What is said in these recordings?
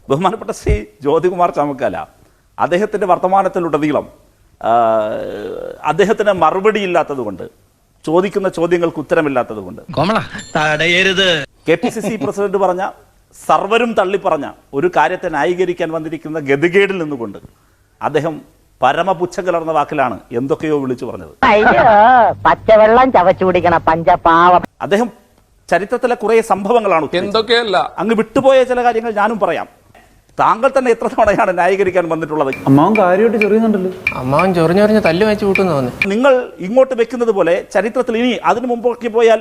ബഹുമാനപ്പെട്ട ശ്രീ ജ്യോതികുമാർ ചാമക്കാല അദ്ദേഹത്തിൻ്റെ വർത്തമാനത്തിലുടനീളം അദ്ദേഹത്തിന് മറുപടിയില്ലാത്തത് കൊണ്ട്, ചോദിക്കുന്ന ചോദ്യങ്ങൾക്ക് ഉത്തരമില്ലാത്തത് കൊണ്ട് KPCC പ്രസിഡന്റ് പറഞ്ഞ, സർവരും തള്ളിപ്പറഞ്ഞ ഒരു കാര്യത്തെ ന്യായീകരിക്കാൻ വന്നിരിക്കുന്ന ഗതികേടിൽ നിന്നുകൊണ്ട് അദ്ദേഹം പരമപുച്ഛം കലർന്ന വാക്കിലാണ് എന്തൊക്കെയോ വിളിച്ചു പറഞ്ഞത്. പച്ചവെള്ളം ചവച്ചു കുടിക്കണ പഞ്ചപാവം. അദ്ദേഹം ചരിത്രത്തിലെ കുറെ സംഭവങ്ങളാണ്, എന്തൊക്കെയല്ല അങ്ങ് വിട്ടുപോയ ചില കാര്യങ്ങൾ ഞാനും പറയാം. താങ്കൾ തന്നെ എത്ര തവണയാണ് ന്യായീകരിക്കാൻ വന്നിട്ടുള്ളത്? അമ്മാവൻ കാര്യമായിട്ട് ചൊറിയുന്നുണ്ടല്ലോ. അമ്മാവൻ ചൊറിഞ്ഞൊറിഞ്ഞ് തല്ലു വെച്ച് കൂട്ടുന്നു. നിങ്ങൾ ഇങ്ങോട്ട് വെക്കുന്നത് പോലെ ചരിത്രത്തിൽ ഇനി അതിനു മുമ്പൊക്കെ പോയാൽ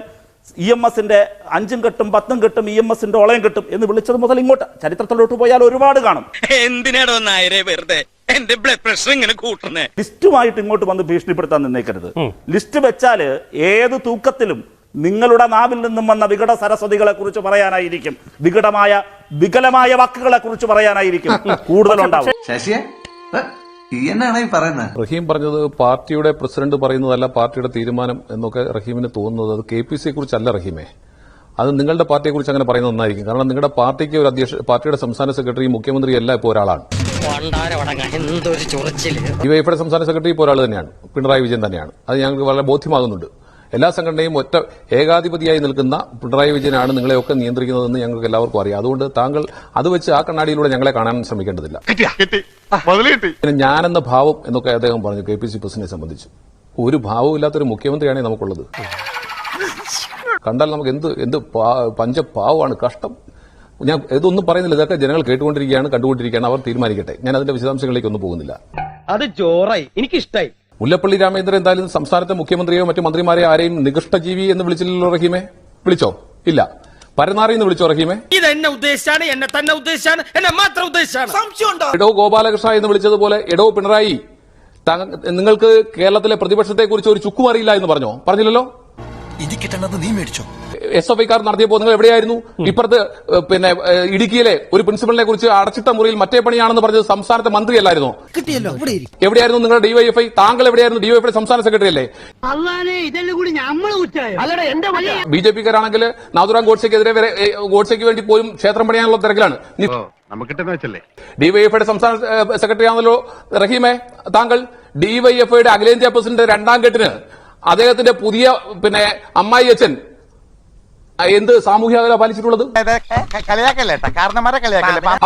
EMSന്റെ 5 കെട്ടും 10 കെട്ടും EMSന്റെ ഒളയം കെട്ടും എന്ന് വിളിച്ചത് മുതൽ ഇങ്ങോട്ട് ചരിത്രത്തിലോട്ട് പോയാൽ ഒരുപാട് കാണും. എന്തിനാടോ നായരെ വെറുതെ എന്റെ ബ്ലഡ് പ്രഷർ ഇങ്ങനെ കൂട്ടുന്നേ? ലിസ്റ്റുമായിട്ട് ഇങ്ങോട്ട് വന്ന് ഭീഷണിപ്പെടുത്താൻ നിന്നേക്കരുത്. ലിസ്റ്റ് വെച്ചാല് ഏത് തൂക്കത്തിലും നിങ്ങളുടെ നാവിൽ നിന്നും വന്ന വികട സരസ്വതികളെ കുറിച്ച് പറയാനായിരിക്കും, വികലമായ വാക്കുകളെ കുറിച്ച് പറയാനായിരിക്കും കൂടുതലുണ്ടാവും. റഹീം പറഞ്ഞത് പാർട്ടിയുടെ പ്രസിഡന്റ് പറയുന്നതല്ല പാർട്ടിയുടെ തീരുമാനം എന്നൊക്കെ റഹീമിന് തോന്നുന്നത് അത് KPCയെ കുറിച്ചല്ല റഹീമേ, അത് നിങ്ങളുടെ പാർട്ടിയെ കുറിച്ച് അങ്ങനെ പറയുന്നത് നന്നായിരിക്കും. കാരണം നിങ്ങളുടെ പാർട്ടിക്ക് ഒരു പാർട്ടിയുടെ സംസ്ഥാന സെക്രട്ടറി മുഖ്യമന്ത്രി എല്ലാം ഇപ്പോൾ ഒരാളാണ്. ഡിവൈഎഫ്ഐയുടെ സംസ്ഥാന സെക്രട്ടറി ഇപ്പോൾ ഒരാൾ തന്നെയാണ്, പിണറായി വിജയൻ തന്നെയാണ്. അത് ഞങ്ങൾക്ക് വളരെ ബോധ്യമാകുന്നുണ്ട്. എല്ലാ സംഘടനയും ഒറ്റ ഏകാധിപതിയായി നിൽക്കുന്ന പിണറായി വിജയനാണ് നിങ്ങളെയൊക്കെ നിയന്ത്രിക്കുന്നതെന്ന് ഞങ്ങൾക്ക് എല്ലാവർക്കും അറിയാം. അതുകൊണ്ട് താങ്കൾ അത് വെച്ച് ആ കണ്ണാടിയിലൂടെ ഞങ്ങളെ കാണാൻ ശ്രമിക്കേണ്ടതില്ല. ഞാനെന്ന ഭാവം എന്നൊക്കെ അദ്ദേഹം പറഞ്ഞു KPCC പ്രസിഡന്റിനെ സംബന്ധിച്ച്. ഒരു ഭാവവും ഇല്ലാത്തൊരു മുഖ്യമന്ത്രിയാണ് നമുക്കുള്ളത്. കണ്ടാൽ നമുക്ക് എന്ത് പഞ്ചപാവമാണ്, കഷ്ടം. ഞാൻ ഇതൊന്നും പറയുന്നില്ല, ഇതൊക്കെ ജനങ്ങൾ കേട്ടുകൊണ്ടിരിക്കുകയാണ്, കണ്ടുകൊണ്ടിരിക്കുകയാണ്, അവർ തീരുമാനിക്കട്ടെ. ഞാൻ അതിന്റെ വിശദാംശങ്ങളിലേക്ക് ഒന്നും പോകുന്നില്ല. അത് ജോറായി, എനിക്കിഷ്ടായി. മുല്ലപ്പള്ളി രാമചന്ദ്രൻ എന്തായാലും സംസ്ഥാനത്തെ മുഖ്യമന്ത്രിയോ മറ്റു മന്ത്രിമാരെയോ ആരെയും നികൃഷ്ടജീവി എന്ന് വിളിച്ചില്ലല്ലോ റഹീമെ? വിളിച്ചോ? ഇല്ല. പരനാറി എന്ന് വിളിച്ചോ റഹീമെ? ഇത് എന്നെ ഉദ്ദേശിച്ചാണ്, എന്നെ തന്നെ ഉദ്ദേശിച്ചാണ്, എന്നെ മാത്രം ഉദ്ദേശിച്ചാണ്. എടോ ഗോപാലകൃഷ്ണ എന്ന് വിളിച്ചതുപോലെ എടോ പിണറായി, നിങ്ങൾക്ക് കേരളത്തിലെ പ്രതിപക്ഷത്തെ കുറിച്ച് ഒരു ചുക്കും അറിയില്ല എന്ന് പറഞ്ഞോ? പറഞ്ഞില്ലല്ലോ. നീ മേടിച്ചോ? SFIക്കാർ നടത്തിയപ്പോൾ നിങ്ങൾ എവിടെയായിരുന്നു? ഇപ്പുറത്ത് ഇടുക്കിയിലെ ഒരു പ്രിൻസിപ്പലിനെ കുറിച്ച് അടച്ചിട്ട മുറിയിൽ മറ്റേ പണിയാണെന്ന് പറഞ്ഞത് സംസ്ഥാനത്തെ മന്ത്രിയല്ലായിരുന്നോ? എവിടെയായിരുന്നു നിങ്ങളുടെ DYFI? താങ്കൾ എവിടെയായിരുന്നു? DYFI സംസ്ഥാന സെക്രട്ടറി അല്ലേ? BJPക്കാരാണെങ്കിൽ നാഥുറാം ഗോഡ്സെക്കെതിരെ ഗോഡ്സെക്ക് വേണ്ടി പോലും ക്ഷേത്രം പണിയാനുള്ള തിരക്കിലാണ്. DYFIയുടെ സംസ്ഥാന സെക്രട്ടറി ആണല്ലോ റഹീമെ താങ്കൾ. DYFIയുടെ അഖിലേന്ത്യാ പ്രസിഡന്റ് 2ാം കെട്ടിന് അദ്ദേഹത്തിന്റെ പുതിയ അമ്മായി അച്ഛൻ എന്ത് സാമൂഹ്യ അകലം പാലിച്ചിട്ടുള്ളത്?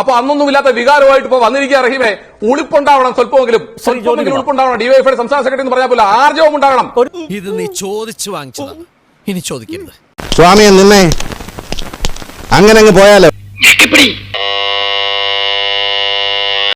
അപ്പൊ അന്നൊന്നുമില്ലാത്ത വികാരമായിട്ട് ഇപ്പൊ വന്നിരിക്കുക റഹീമെ. ഉളിപ്പുണ്ടാവണം, സ്വല്പമെങ്കിലും ഉളിപ്പുണ്ടാവണം. DYFIയുടെ സംസ്ഥാന സെക്രട്ടറി എന്ന് പറഞ്ഞാൽ പോലെ ആർജവം ഉണ്ടാകണം. ഇത് നീ ചോദിച്ചു വാങ്ങിച്ചതാണ്, ഇനി ചോദിക്കരുത്. സ്വാമിയെ നിന്നെ അങ്ങനെ അങ്ങ് പോയാലോ.